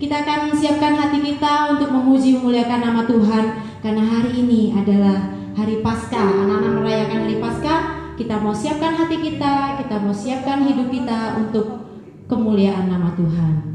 Kita akan siapkan hati kita untuk memuji memuliakan nama Tuhan, karena hari ini adalah hari Paskah. Anak-anak merayakan hari Paskah. Kita mau siapkan hati kita mau siapkan hidup kita untuk kemuliaan nama Tuhan.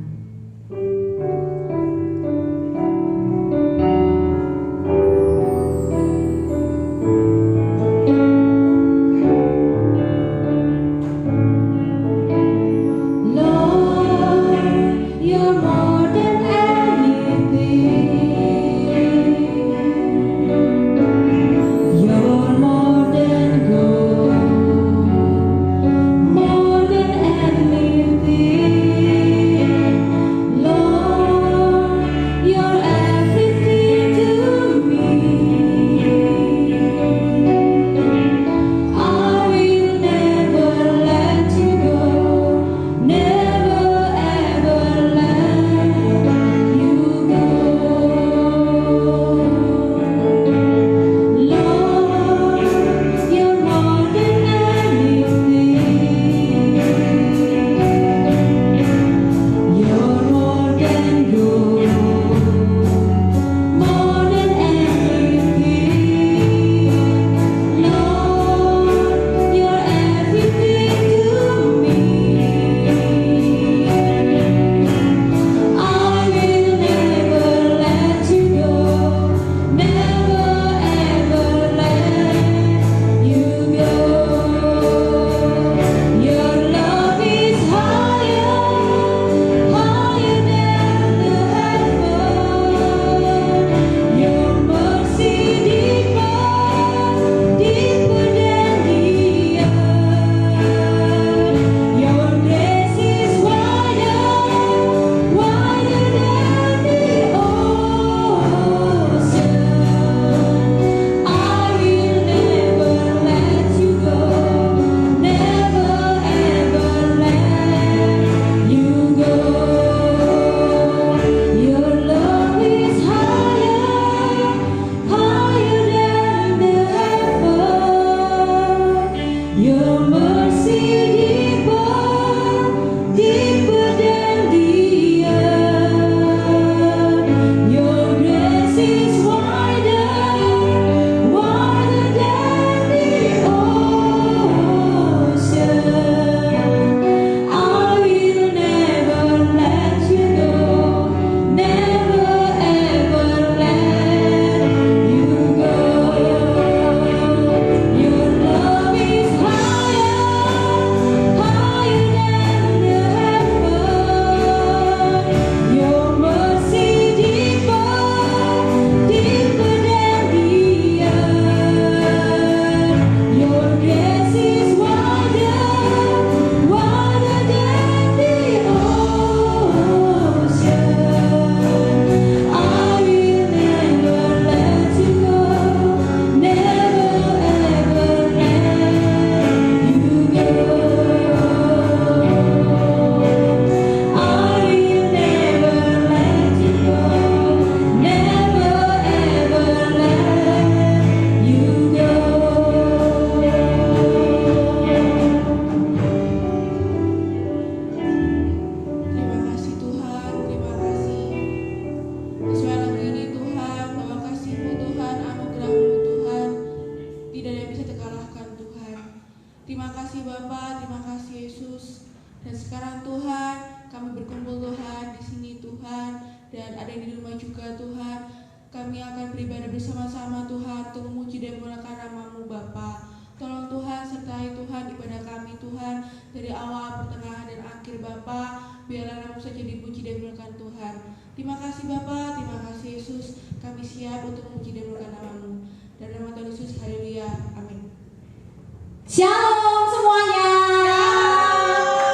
Shalom semuanya.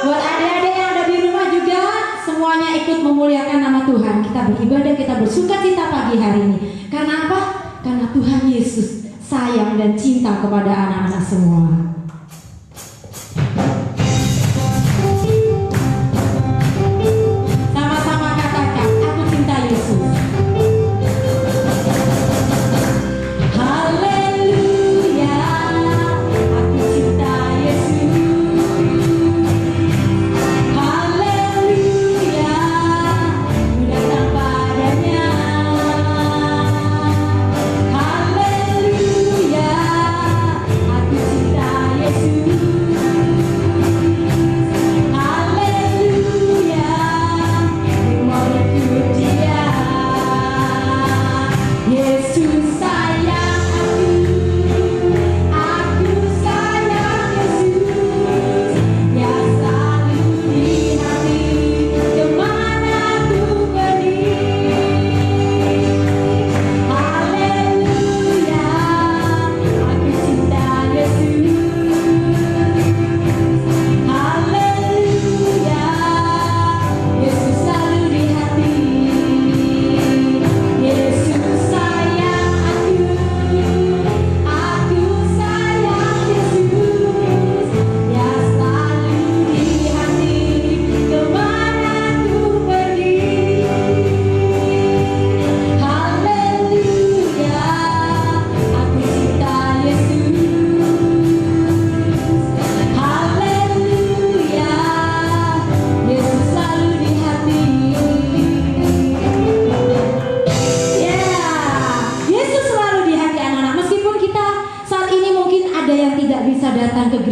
Buat adik-adik yang ada di rumah juga, semuanya ikut memuliakan nama Tuhan. Kita beribadah, kita bersukacita pagi hari ini. Karena apa? Karena Tuhan Yesus sayang dan cinta kepada anak-anak semua. Sama-sama katakan, aku cinta Yesus. Haleluya, aku cinta Yesus. Haleluya.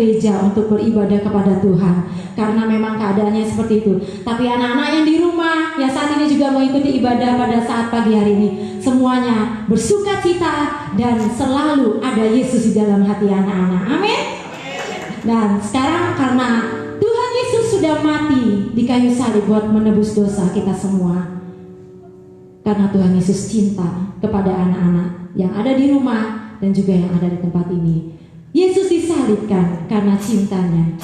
gereja untuk beribadah kepada Tuhan, karena memang keadaannya seperti itu. Tapi anak-anak yang di rumah yang saat ini juga mengikuti ibadah pada saat pagi hari ini, semuanya bersuka cita dan selalu ada Yesus di dalam hati anak-anak. Amin. Dan sekarang karena Tuhan Yesus sudah mati di kayu salib buat menebus dosa kita semua, karena Tuhan Yesus cinta kepada anak-anak yang ada di rumah dan juga yang ada di tempat ini. Yesus disalibkan karena cintanya.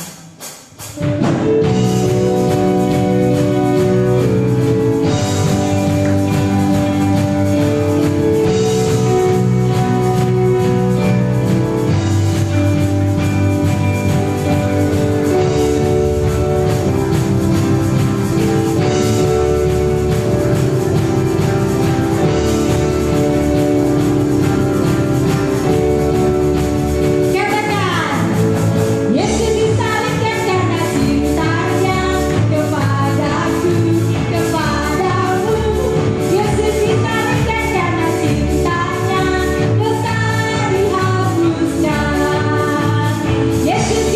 Yesus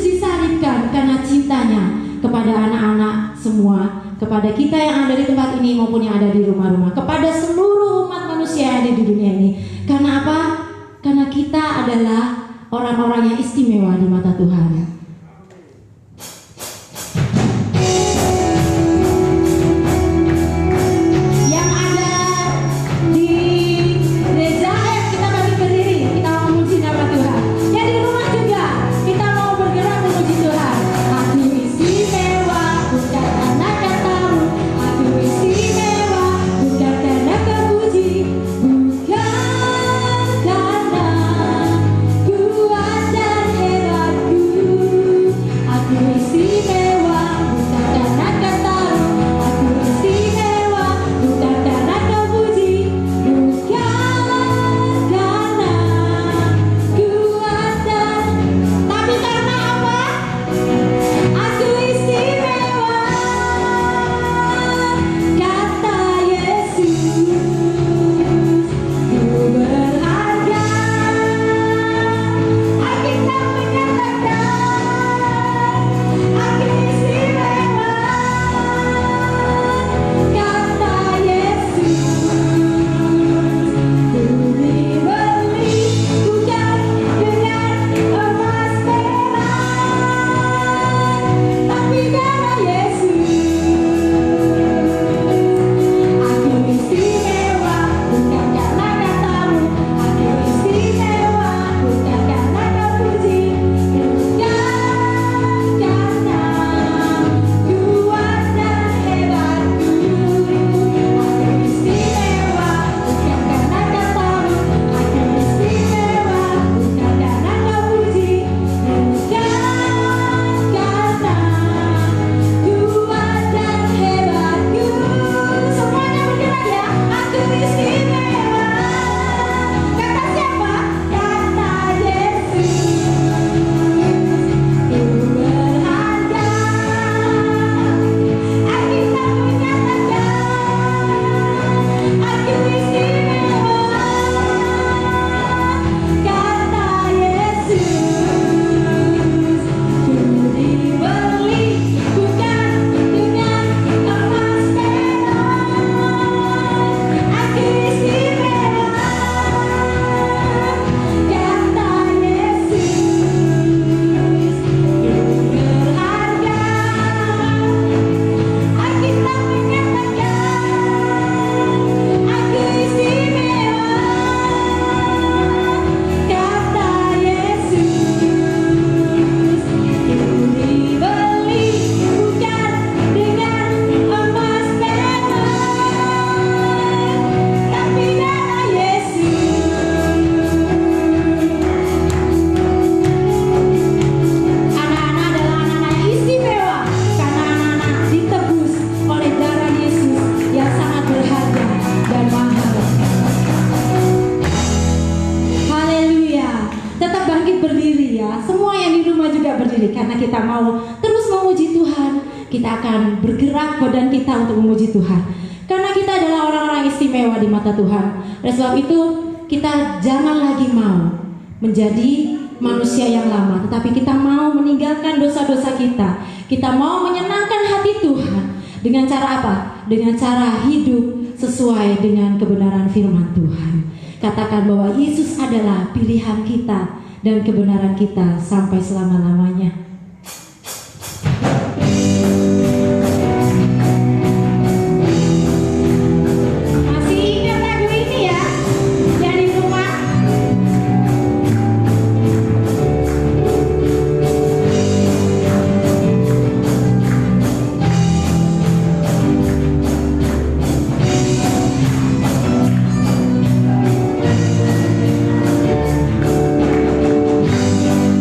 disalibkan karena cintanya. kepada kita yang ada di tempat ini maupun yang ada di rumah-rumah, kepada seluruh umat manusia yang ada di dunia ini. Karena apa? Karena kita adalah orang-orang yang istimewa di mata Tuhan. Kuat dan hebatku, cilik karena kita mau terus memuji Tuhan. Kita akan bergerak badan kita untuk memuji Tuhan. Karena kita adalah orang-orang istimewa di mata Tuhan. Oleh sebab itu, kita jangan lagi mau menjadi manusia yang lama, tetapi kita mau meninggalkan dosa-dosa kita. Kita mau menyenangkan hati Tuhan. Dengan cara apa? Dengan cara hidup sesuai dengan kebenaran firman Tuhan. Katakan bahwa Yesus adalah pilihan kita dan kebenaran kita sampai selama-lamanya. Masih ingat lagu ini ya? Yang di rumah.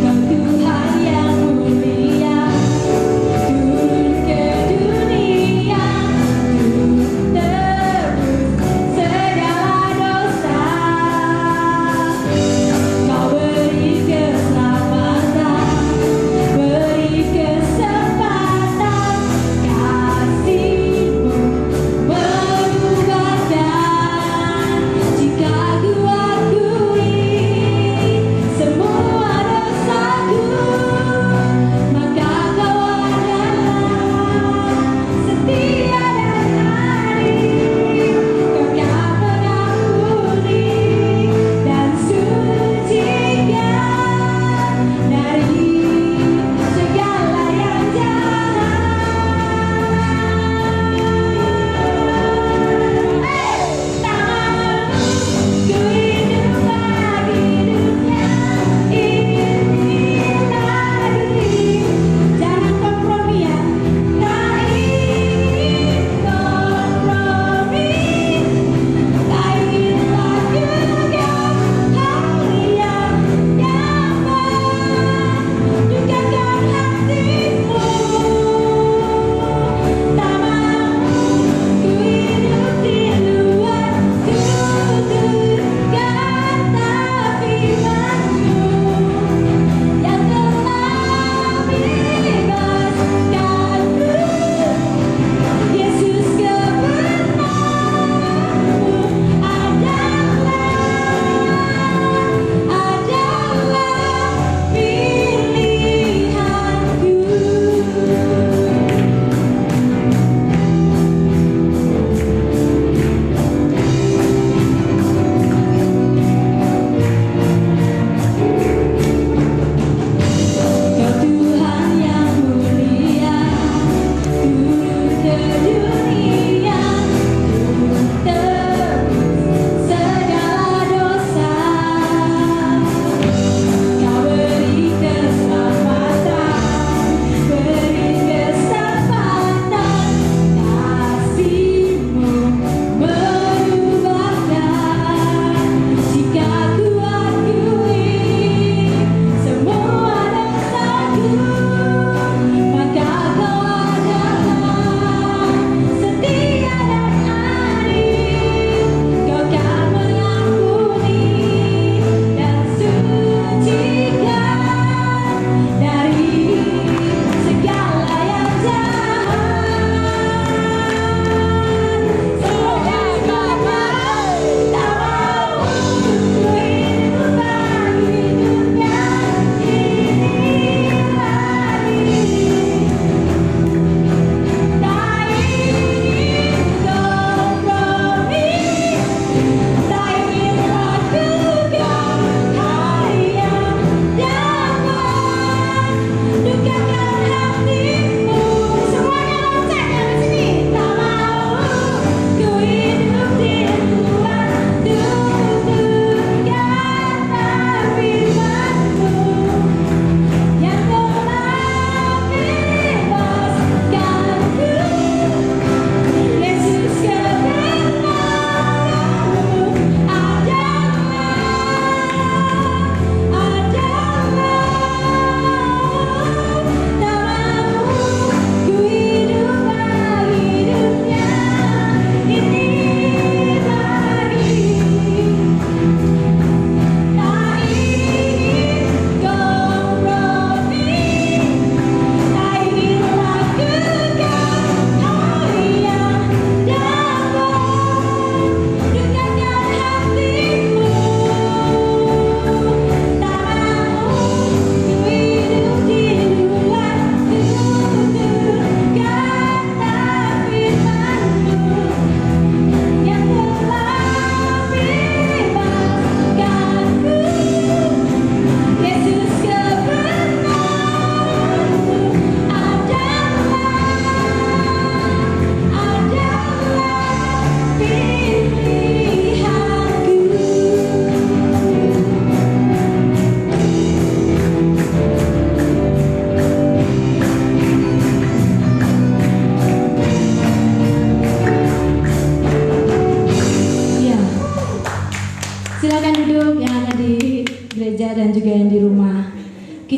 Kau Tuhan yang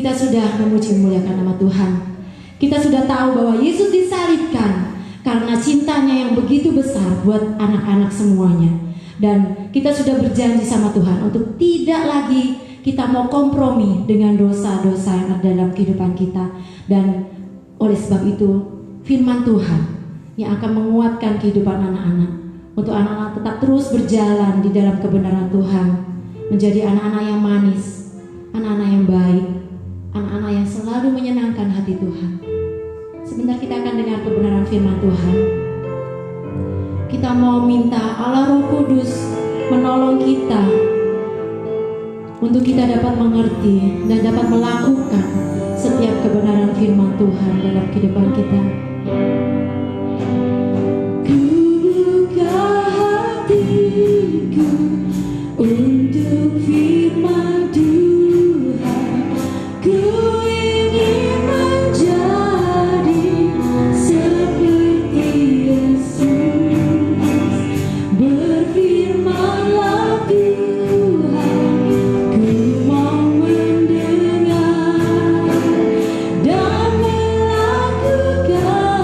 kita sudah memuji memuliakan nama Tuhan. Kita sudah tahu bahwa Yesus disalibkan karena cintanya yang begitu besar buat anak-anak semuanya. Dan kita sudah berjanji sama Tuhan untuk tidak lagi kita mau kompromi dengan dosa-dosa yang ada dalam kehidupan kita. Dan oleh sebab itu firman Tuhan yang akan menguatkan kehidupan anak-anak, untuk anak-anak tetap terus berjalan di dalam kebenaran Tuhan, menjadi anak-anak yang manis, anak-anak yang baik, anak-anak yang selalu menyenangkan hati Tuhan. Sebentar kita akan dengar kebenaran firman Tuhan. Kita mau minta Allah Roh Kudus menolong kita untuk kita dapat mengerti dan dapat melakukan setiap kebenaran firman Tuhan dalam kehidupan kita. Ku buka hatiku untuk firman Tuhan. Ku ingin menjadi seperti Yesus. Berfirmanlah Tuhan, ku mau mendengar dan melakukan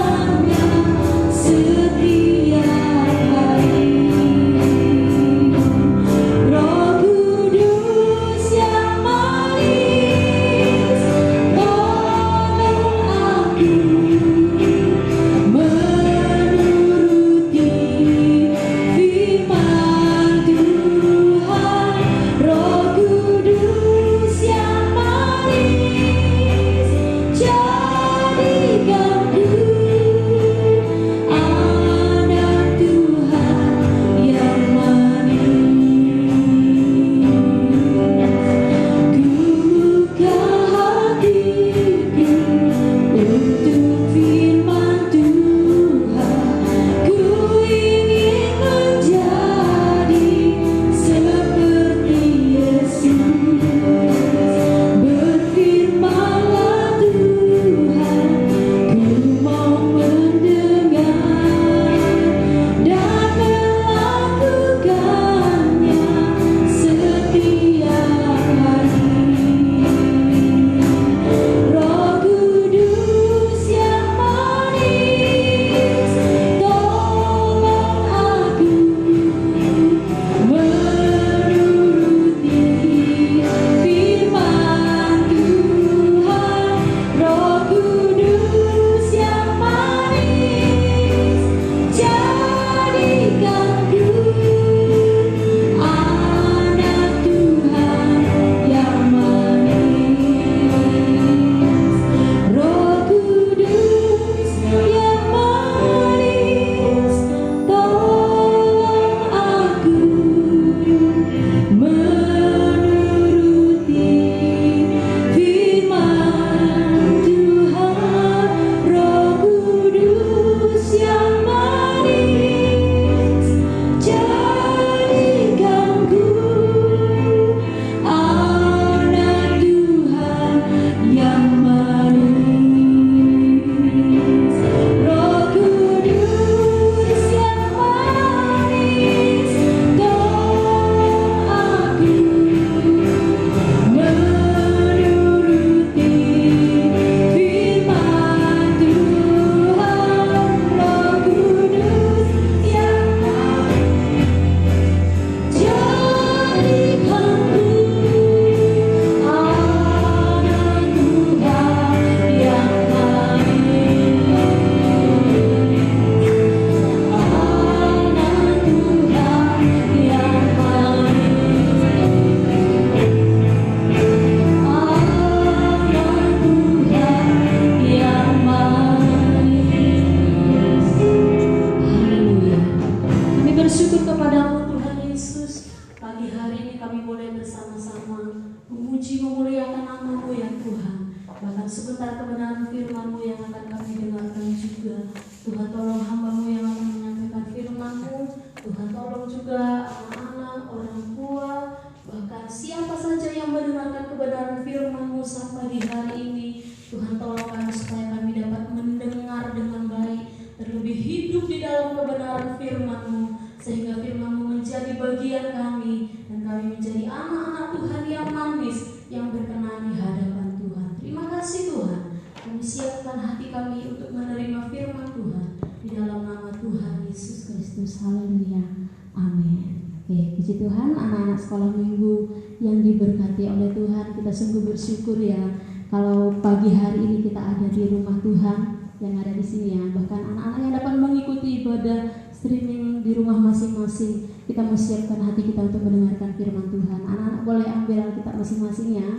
anak-anak sekolah minggu yang diberkati oleh Tuhan. Kita sungguh bersyukur ya kalau pagi hari ini kita ada di rumah Tuhan yang ada di sini ya. Bahkan anak-anak yang dapat mengikuti ibadah streaming di rumah masing-masing. Kita mau siapkan hati kita untuk mendengarkan firman Tuhan. Anak-anak boleh ambil Alkitab masing-masing ya.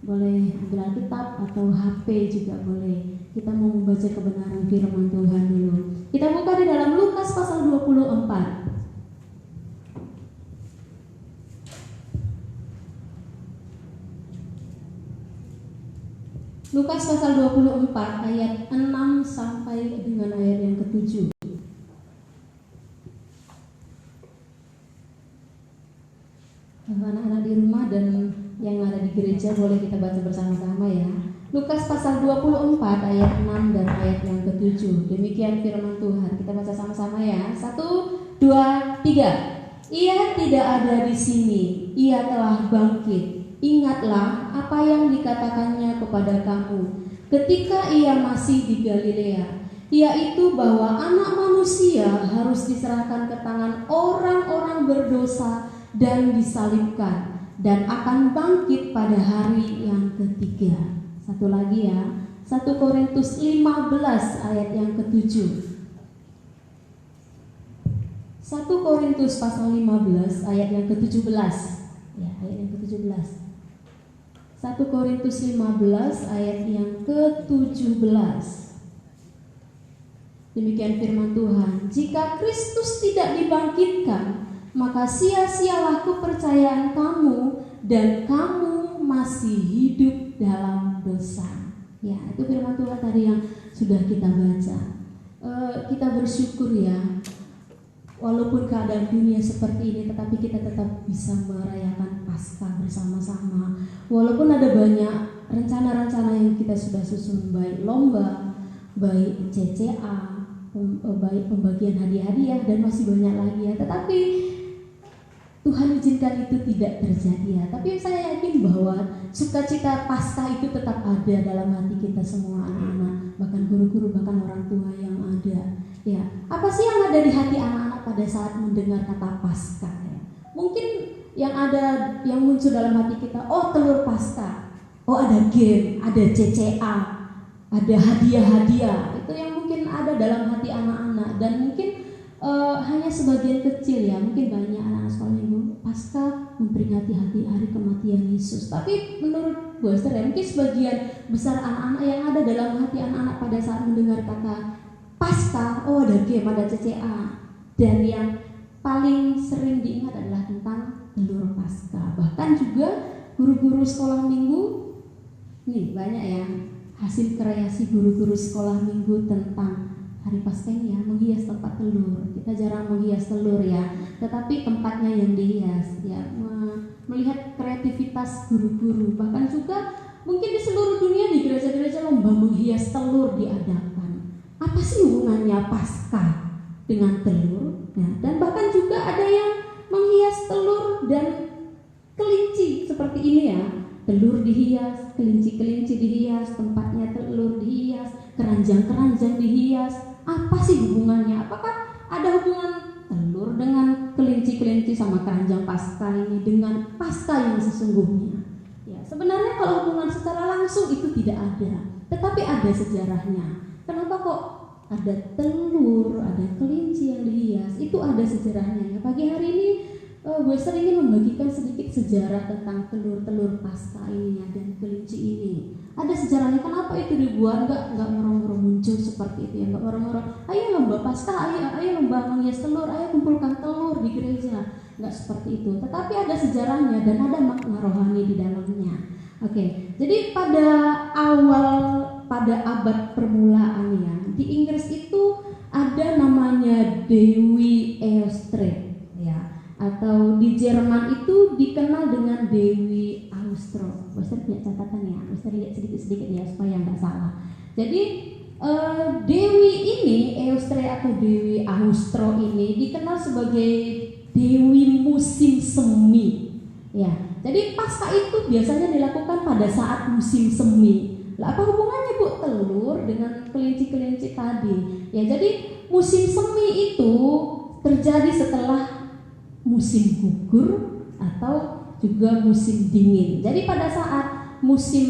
Boleh ambil Alkitab atau HP juga boleh. Kita mau membaca kebenaran firman Tuhan dulu. Kita buka di dalam Lukas pasal 24. Lukas pasal 24 ayat 6 sampai dengan ayat yang ke-7. Anak-anak di rumah dan yang ada di gereja boleh kita baca bersama-sama ya. Lukas pasal 24 ayat 6 dan ayat yang ke-7. Demikian firman Tuhan. Kita baca sama-sama ya. 1, 2, 3. Ia tidak ada di sini. Ia telah bangkit. Ingatlah apa yang dikatakannya kepada kamu ketika ia masih di Galilea, yaitu bahwa Anak Manusia harus diserahkan ke tangan orang-orang berdosa dan disalibkan, dan akan bangkit pada hari yang ketiga. Satu lagi ya, 1 Korintus 15 ayat yang ke-7. 1 Korintus pasal 15 ayat yang ke-17. Ya, ayat yang ke-17. 1 Korintus 15 ayat yang ke-17. Demikian firman Tuhan. Jika Kristus tidak dibangkitkan, maka sia-sialah kepercayaan kamu dan kamu masih hidup dalam dosa. Ya, itu firman Tuhan tadi yang sudah kita baca. Kita bersyukur ya, walaupun keadaan dunia seperti ini, tetapi kita tetap bisa merayakan Paskah bersama-sama. Walaupun ada banyak rencana-rencana yang kita sudah susun, baik lomba, baik CCA, baik pembagian hadiah-hadiah, dan masih banyak lagi ya. Tetapi Tuhan izinkan itu tidak terjadi ya. Tapi saya yakin bahwa sukacita Paskah itu tetap ada dalam hati kita semua anak-anak, bahkan guru-guru, bahkan orang tua yang ada. Ya, apa sih yang ada di hati anak-anak pada saat mendengar kata Paskah ya? Mungkin yang ada, yang muncul dalam hati kita, oh telur Paskah, oh ada game, ada CCA, ada hadiah-hadiah. Itu yang mungkin ada dalam hati anak-anak. Dan mungkin hanya sebagian kecil ya, mungkin banyak anak-anak sekolah minggu Paskah memperingati hari kematian Yesus. Tapi menurut Bu Esther ya, mungkin sebagian besar anak-anak yang ada dalam hati anak-anak pada saat mendengar kata Paskah, oh ada game, ada CCA. Dan yang paling sering diingat adalah tentang telur Paskah. Bahkan juga guru-guru sekolah minggu, nih banyak ya hasil kreasi guru-guru sekolah minggu tentang hari Paskah ini ya, menghias tempat telur. Kita jarang menghias telur ya, tetapi tempatnya yang dihias ya. Melihat kreativitas guru-guru, bahkan juga mungkin di seluruh dunia di gereja-gereja lomba menghias telur diadakan. Apa sih hubungannya Paskah dengan telur? Nah, dan bahkan juga ada yang menghias telur dan kelinci seperti ini ya. Telur dihias, kelinci-kelinci dihias, tempatnya telur dihias, keranjang-keranjang dihias. Apa sih hubungannya? Apakah ada hubungan telur dengan kelinci-kelinci sama keranjang Paskah ini dengan Paskah yang sesungguhnya? Ya, sebenarnya kalau hubungan secara langsung itu tidak ada, tetapi ada sejarahnya. Kenapa kok ada telur, ada kelinci yang dihias? Itu ada sejarahnya. Pagi hari ini Bu Esther ingin membagikan sedikit sejarah tentang telur-telur Paskah ini ya, dan kelinci ini. Ada sejarahnya kenapa itu dibuat, enggak moro-moro muncul seperti itu ya, enggak moro-moro ayo lomba Paskah, ayo lomba menghias telur, ayo kumpulkan telur di gereja. Enggak seperti itu, tetapi ada sejarahnya dan ada makna rohani di dalamnya. Oke, jadi pada abad permulaan ya, di Inggris itu ada namanya Dewi Eostre ya, atau di Jerman itu dikenal dengan Dewi Austro. Saya punya catatan ya, saya lihat sedikit-sedikit ya supaya nggak salah. Jadi Dewi ini, Eostre atau Dewi Austro ini dikenal sebagai Dewi musim semi. Ya, jadi Paskah itu biasanya dilakukan pada saat musim semi. Lah apa hubungannya Bu telur dengan kelinci-kelinci tadi? Ya, jadi musim semi itu terjadi setelah musim gugur atau juga musim dingin. Jadi pada saat musim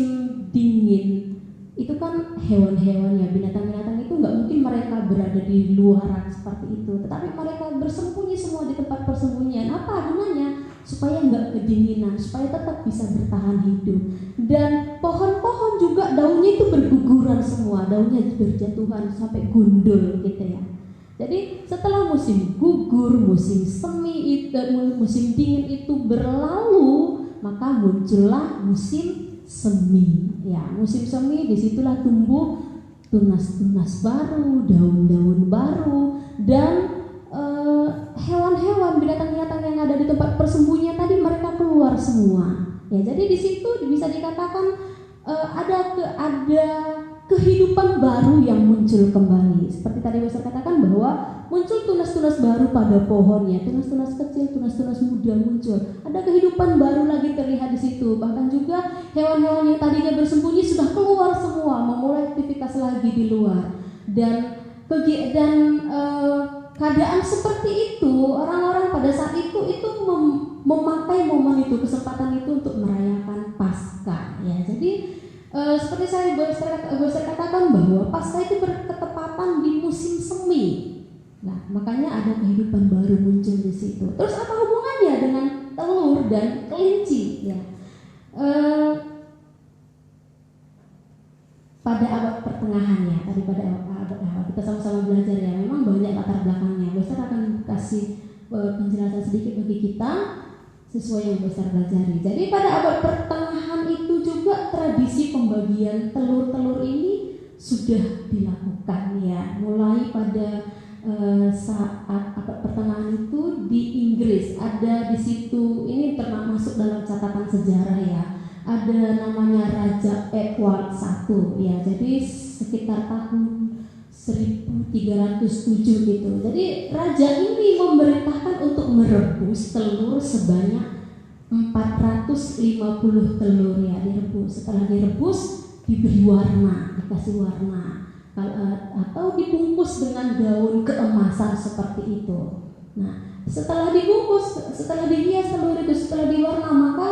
dingin itu kan hewan-hewan ya, binatang-binatang itu nggak mungkin mereka berada di luaran seperti itu, tetapi mereka bersembunyi semua di tempat persembunyian. Apa gunanya? Supaya nggak kedinginan, supaya tetap bisa bertahan hidup. Dan pohon-pohon juga daunnya itu berguguran semua, daunnya berjatuhan sampai gundul gitu ya. Jadi setelah musim gugur, musim semi itu, musim dingin itu berlalu, maka muncullah musim semi. Ya, musim semi disitulah tumbuh tunas-tunas baru, daun-daun baru, dan hewan-hewan, binatang-binatang yang ada di tempat persembunyian tadi mereka keluar semua. Ya, jadi di situ bisa dikatakan ada kehidupan baru yang muncul kembali. Seperti tadi Wester katakan bahwa muncul tunas-tunas baru pada pohonnya, tunas-tunas kecil, tunas-tunas muda muncul. Ada kehidupan baru lagi terlihat di situ. Bahkan juga hewan-hewan yang tadinya bersembunyi sudah keluar semua, memulai aktivitas lagi di luar. Dan keadaan seperti itu, orang-orang pada saat itu memakai momen itu, kesempatan itu untuk merayakan Paskah. Ya, jadi seperti saya Boyster katakan bahwa Paskah itu berketepatan di musim semi. Nah, makanya ada kehidupan baru muncul di situ. Terus apa hubungannya dengan telur dan kelinci? Ya, pada abad pertengahan ya, tadi pada abad kita sama-sama belajar ya. Memang banyak latar belakangnya. Boyster akan kasih penjelasan sedikit bagi kita sesuai yang Boyster pelajari. Jadi pada abad pertengahan itu juga tradisi pembagian telur-telur ini sudah dilakukan ya. Mulai pada saat abad pertengahan itu di Inggris ada di situ, ini termasuk dalam catatan sejarah ya. Ada namanya Raja Edward I ya. Jadi sekitar tahun 1307 gitu. Jadi raja ini memerintahkan untuk merebus telur sebanyak 450 telur ya, direbus. Setelah direbus diberi warna, dikasih warna, atau dibungkus dengan daun keemasan seperti itu. Nah, setelah dibungkus, setelah dihias telur itu, setelah diwarna, maka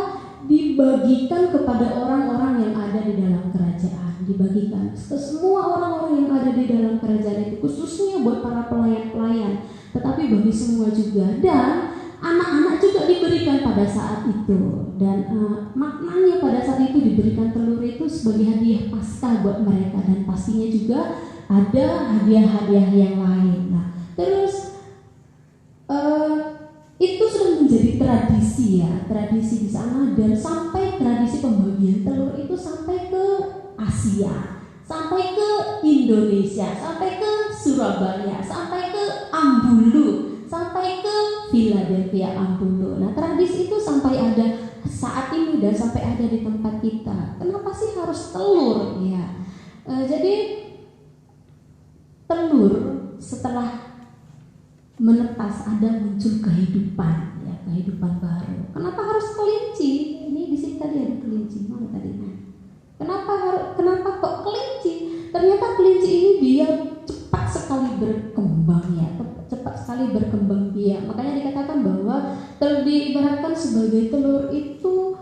dibagikan kepada orang-orang yang ada di dalam kerajaan. Dibagikan ke semua orang-orang yang ada di dalam kerajaan itu, khususnya buat para pelayan-pelayan, tetapi bagi semua juga. Dan anak-anak juga diberikan pada saat itu. Dan maknanya pada saat itu diberikan telur itu sebagai hadiah Paskah buat mereka. Dan pastinya juga ada hadiah-hadiah yang lain. Nah, terus itu sudah menjadi tradisi ya, tradisi di sana. Dan sampai tradisi pembagian telur itu sampai ke Asia, sampai ke Indonesia, sampai ke Surabaya, sampai ke Ambulu, sampai ke Philadelphia Ambulu. Nah, tradisi itu sampai ada saat ini dan sampai ada di tempat kita. Kenapa sih harus telur ya? Jadi telur setelah menetas ada muncul kehidupan ya, kehidupan baru. Kenapa harus kelinci? Ini di sini tadi ada kelinci, mana tadi? Kenapa kok kelinci? Ternyata kelinci ini dia cepat sekali berkembang ya, cepat sekali berkembang biak. Makanya dikatakan bahwa diibaratkan sebagai telur itu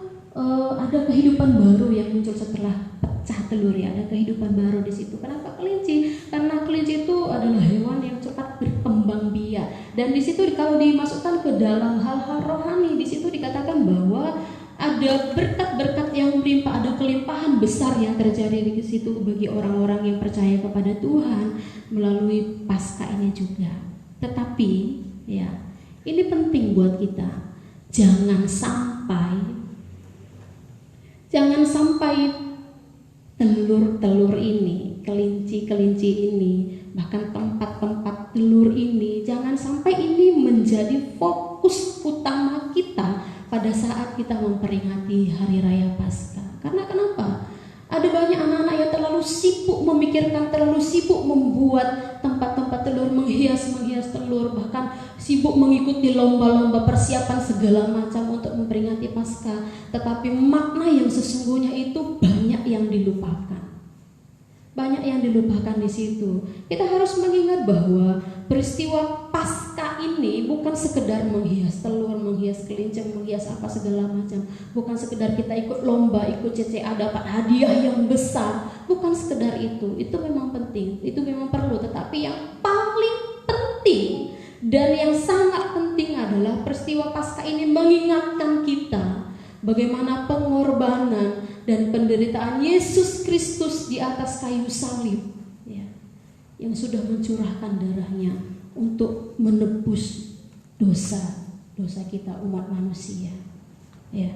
ada kehidupan baru yang muncul setelah pecah telur ya, ada kehidupan baru di situ. Kenapa kelinci? Karena kelinci itu adalah hewan yang cepat berkembang biak. Dan di situ kalau dimasukkan ke dalam hal-hal rohani, di situ dikatakan bahwa ada berkat-berkat yang melimpah, ada kelimpahan besar yang terjadi di situ bagi orang-orang yang percaya kepada Tuhan melalui Paskah ini juga. Tetapi ya, ini penting buat kita. Jangan sampai telur-telur ini, kelinci-kelinci ini, bahkan tempat-tempat telur ini, jangan sampai ini menjadi fokus utama kita pada saat kita memperingati Hari Raya Paskah. Karena kenapa? Ada banyak anak-anak yang terlalu sibuk memikirkan, terlalu sibuk membuat tempat-tempat telur, menghias telur, bahkan sibuk mengikuti lomba-lomba persiapan segala macam untuk memperingati Paskah. Tetapi makna yang sesungguhnya itu banyak yang dilupakan. Banyak yang dilupakan di situ. Kita harus mengingat bahwa peristiwa Paskah ini bukan sekedar menghias telur, menghias kelinci, menghias apa segala macam. Bukan sekedar kita ikut lomba, ikut CCA dapat hadiah yang besar. Bukan sekedar itu. Itu memang penting, itu memang perlu. Tetapi yang paling penting dan yang sangat penting adalah peristiwa Paskah ini mengingatkan kita bagaimana pengorbanan dan penderitaan Yesus Kristus di atas kayu salib, ya, yang sudah mencurahkan darahnya untuk menebus dosa kita umat manusia. Ya,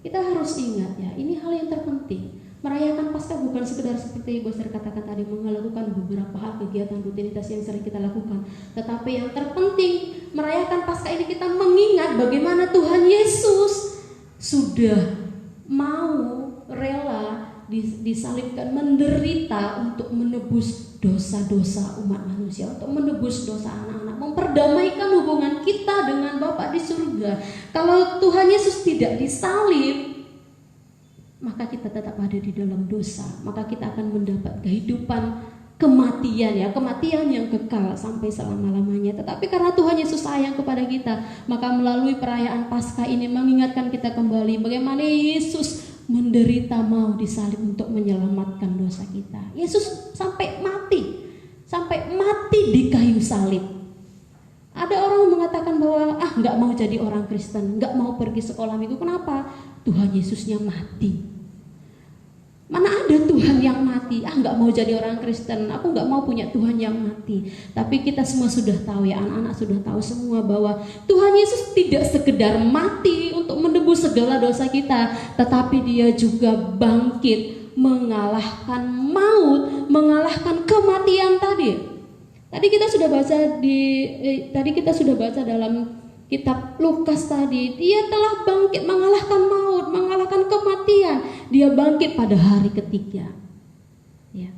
kita harus ingat ya, ini hal yang terpenting. Merayakan Paskah bukan sekedar seperti Ibu katakan tadi, melakukan beberapa hal kegiatan rutinitas yang sering kita lakukan. Tetapi yang terpenting, merayakan Paskah ini kita mengingat bagaimana Tuhan Yesus sudah mau rela disalibkan, menderita untuk menebus dosa-dosa umat manusia, untuk menebus dosa anak-anak, memperdamaikan hubungan kita dengan Bapa di surga. Kalau Tuhan Yesus tidak disalib, maka kita tetap ada di dalam dosa, maka kita akan mendapat kehidupan kematian, ya, kematian yang kekal sampai selama-lamanya. Tetapi karena Tuhan Yesus sayang kepada kita, maka melalui perayaan Paskah ini mengingatkan kita kembali bagaimana Yesus menderita, mau disalib untuk menyelamatkan dosa kita. Yesus sampai mati di kayu salib. Ada orang mengatakan bahwa nggak mau jadi orang Kristen, nggak mau pergi sekolah minggu. Kenapa? Tuhan Yesusnya mati. Mana ada Tuhan yang mati? Nggak mau jadi orang Kristen, aku nggak mau punya Tuhan yang mati. Tapi kita semua sudah tahu, ya, anak-anak sudah tahu semua bahwa Tuhan Yesus tidak sekedar mati untuk menebus segala dosa kita, tetapi Dia juga bangkit, mengalahkan maut, mengalahkan kematian tadi. Tadi kita sudah baca dalam kitab Lukas tadi, Dia telah bangkit mengalahkan maut, mengalahkan kematian. Dia bangkit pada hari ketiga. Ya.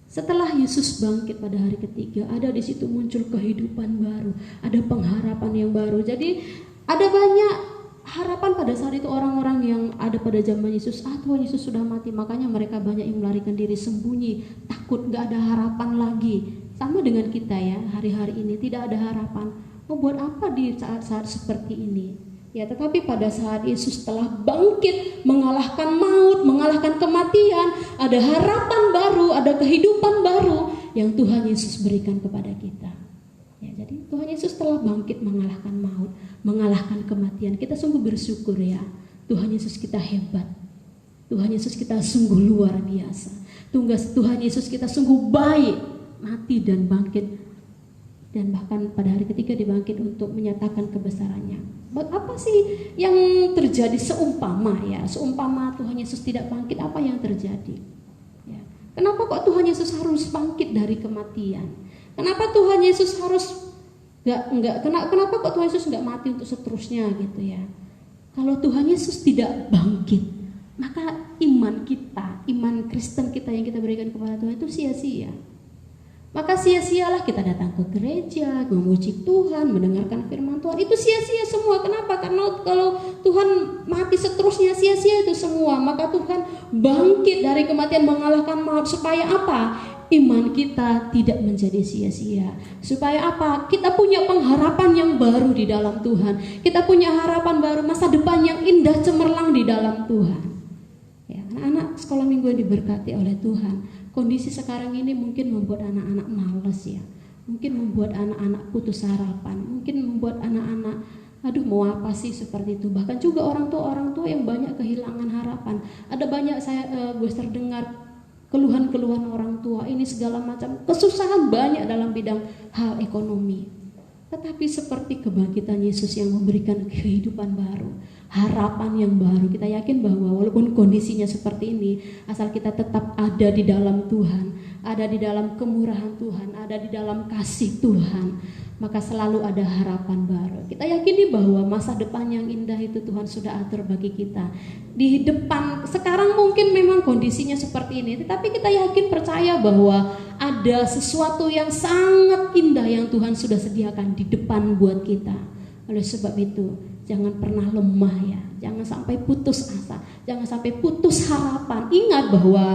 Setelah Yesus bangkit pada hari ketiga, ada di situ muncul kehidupan baru, ada pengharapan yang baru. Jadi ada banyak harapan pada saat itu orang-orang yang ada pada zaman Yesus. Tuhan Yesus sudah mati, makanya mereka banyak yang melarikan diri, sembunyi, takut, gak ada harapan lagi. Sama dengan kita, ya, hari-hari ini tidak ada harapan. Mau buat apa di saat-saat seperti ini? Ya, tetapi pada saat Yesus telah bangkit, mengalahkan maut, mengalahkan kematian, ada harapan baru, ada kehidupan baru yang Tuhan Yesus berikan kepada kita. Ya, jadi Tuhan Yesus telah bangkit mengalahkan maut, mengalahkan kematian. Kita sungguh bersyukur, ya. Tuhan Yesus kita hebat. Tuhan Yesus kita sungguh luar biasa. Tuhan Yesus kita sungguh baik, mati dan bangkit. Dan bahkan pada hari ketiga dibangkit untuk menyatakan kebesarannya. Buat apa sih yang terjadi seumpama Tuhan Yesus tidak bangkit, apa yang terjadi? Ya. Kenapa kok Tuhan Yesus harus bangkit dari kematian? Kenapa Tuhan Yesus harus kenapa kok Tuhan Yesus nggak mati untuk seterusnya gitu, ya? Kalau Tuhan Yesus tidak bangkit, maka iman Kristen kita yang kita berikan kepada Tuhan itu sia-sia. Maka sia-sialah kita datang ke gereja, memuji Tuhan, mendengarkan firman Tuhan. Itu sia-sia semua. Kenapa? Karena kalau Tuhan mati seterusnya, sia-sia itu semua. Maka Tuhan bangkit dari kematian, mengalahkan maut. Supaya apa? Iman kita tidak menjadi sia-sia. Supaya apa? Kita punya pengharapan yang baru di dalam Tuhan. Kita punya harapan baru, masa depan yang indah cemerlang di dalam Tuhan. Ya, anak-anak sekolah minggu yang diberkati oleh Tuhan. Kondisi sekarang ini mungkin membuat anak-anak malas, ya. Mungkin membuat anak-anak putus harapan. Mungkin membuat anak-anak, mau apa sih seperti itu. Bahkan juga orang tua yang banyak kehilangan harapan. Ada banyak gue terdengar keluhan-keluhan orang tua. Ini segala macam kesusahan banyak dalam bidang hal ekonomi. Tetapi seperti kebangkitan Yesus yang memberikan kehidupan baru, harapan yang baru, kita yakin bahwa walaupun kondisinya seperti ini, asal kita tetap ada di dalam Tuhan, ada di dalam kemurahan Tuhan, ada di dalam kasih Tuhan, maka selalu ada harapan baru. Kita yakini bahwa masa depan yang indah itu Tuhan sudah atur bagi kita. Di depan, sekarang mungkin memang kondisinya seperti ini, tetapi kita yakin, percaya bahwa ada sesuatu yang sangat indah yang Tuhan sudah sediakan di depan buat kita. Oleh sebab itu, jangan pernah lemah, ya. Jangan sampai putus asa, jangan sampai putus harapan. Ingat bahwa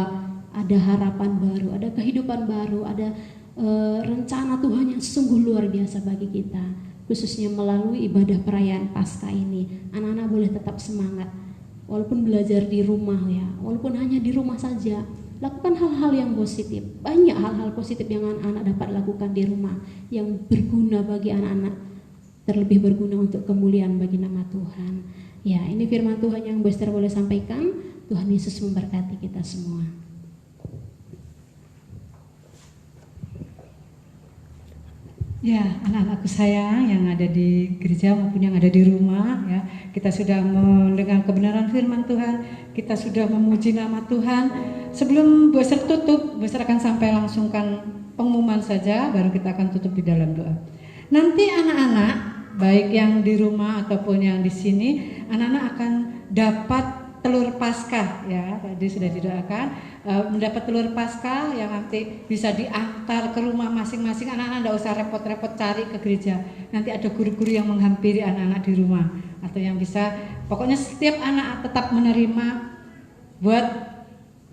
ada harapan baru, ada kehidupan baru, ada rencana Tuhan yang sungguh luar biasa bagi kita. khususnya melalui ibadah perayaan Paskah ini. Anak-anak boleh tetap semangat, walaupun belajar di rumah ya, walaupun hanya di rumah saja. Lakukan hal-hal yang positif. Banyak hal-hal positif yang anak-anak dapat lakukan di rumah yang berguna bagi anak-anak, terlebih berguna untuk kemuliaan bagi nama Tuhan. Ya, ini firman Tuhan yang Bu Esther boleh sampaikan. Tuhan Yesus memberkati kita semua. Ya, anak-anakku sayang yang ada di gereja maupun yang ada di rumah ya, kita sudah mendengar kebenaran firman Tuhan, kita sudah memuji nama Tuhan. Sebelum Bu Esther tutup, Bu Esther akan sampai langsungkan pengumuman saja, baru kita akan tutup di dalam doa. Nanti anak-anak, baik yang di rumah ataupun yang di sini, anak-anak akan dapat telur Paskah ya, tadi sudah didoakan, mendapat telur Paskah yang nanti bisa diantar ke rumah masing-masing. Anak-anak tidak usah repot-repot cari ke gereja, nanti ada guru-guru yang menghampiri anak-anak di rumah, atau yang bisa, pokoknya setiap anak tetap menerima buat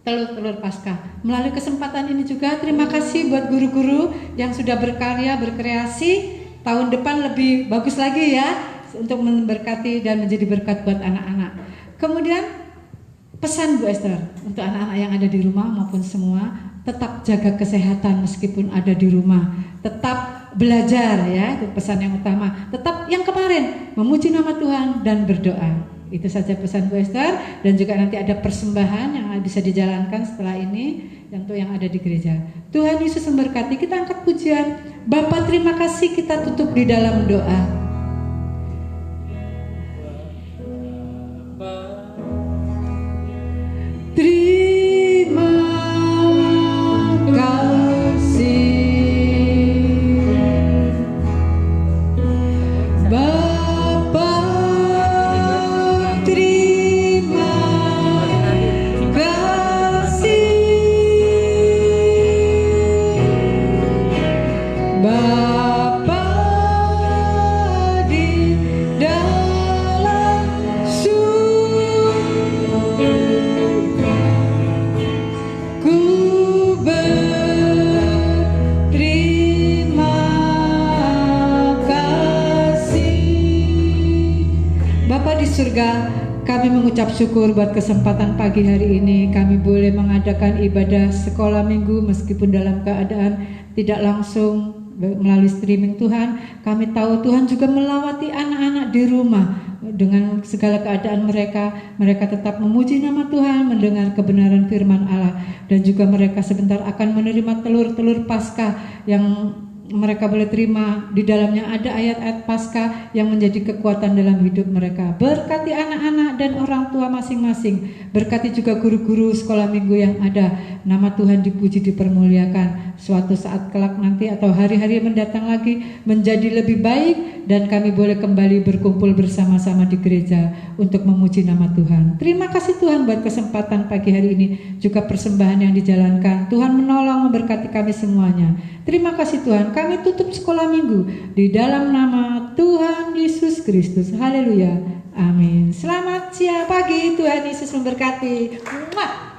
telur-telur Paskah. Melalui kesempatan ini juga terima kasih buat guru-guru yang sudah berkarya, berkreasi. Tahun depan lebih bagus lagi ya, untuk memberkati dan menjadi berkat buat anak-anak. Kemudian pesan Bu Esther untuk anak-anak yang ada di rumah maupun semua, tetap jaga kesehatan meskipun ada di rumah, tetap belajar ya, itu pesan yang utama. Tetap yang kemarin, memuji nama Tuhan dan berdoa. Itu saja pesan Bu Esther, dan juga nanti ada persembahan yang bisa dijalankan setelah ini untuk yang ada di gereja. Tuhan Yesus memberkati. Kita angkat pujian. Bapa, terima kasih, kita tutup di dalam doa. Terima kasih Bapa, terima kasih Bapa di dalam surga, kami mengucap syukur buat kesempatan pagi hari ini. Kami boleh mengadakan ibadah sekolah minggu meskipun dalam keadaan tidak langsung melalui streaming Tuhan. Kami tahu Tuhan juga melawati anak-anak di rumah dengan segala keadaan mereka. Mereka tetap memuji nama Tuhan, mendengar kebenaran firman Allah, dan juga mereka sebentar akan menerima telur-telur Paskah yang mereka boleh terima. Di dalamnya ada ayat-ayat Paskah yang menjadi kekuatan dalam hidup mereka. Berkati anak-anak dan orang tua masing-masing. Berkati juga guru-guru sekolah minggu yang ada. Nama Tuhan dipuji, dipermuliakan. Suatu saat kelak nanti atau hari-hari mendatang lagi menjadi lebih baik, dan kami boleh kembali berkumpul bersama-sama di gereja untuk memuji nama Tuhan. Terima kasih Tuhan buat kesempatan pagi hari ini, juga persembahan yang dijalankan. Tuhan menolong, memberkati kami semuanya. Terima kasih Tuhan. Kami tutup sekolah minggu di dalam nama Tuhan Yesus Kristus. Haleluya. Amin. Selamat siang pagi. Tuhan Yesus memberkati. Muah.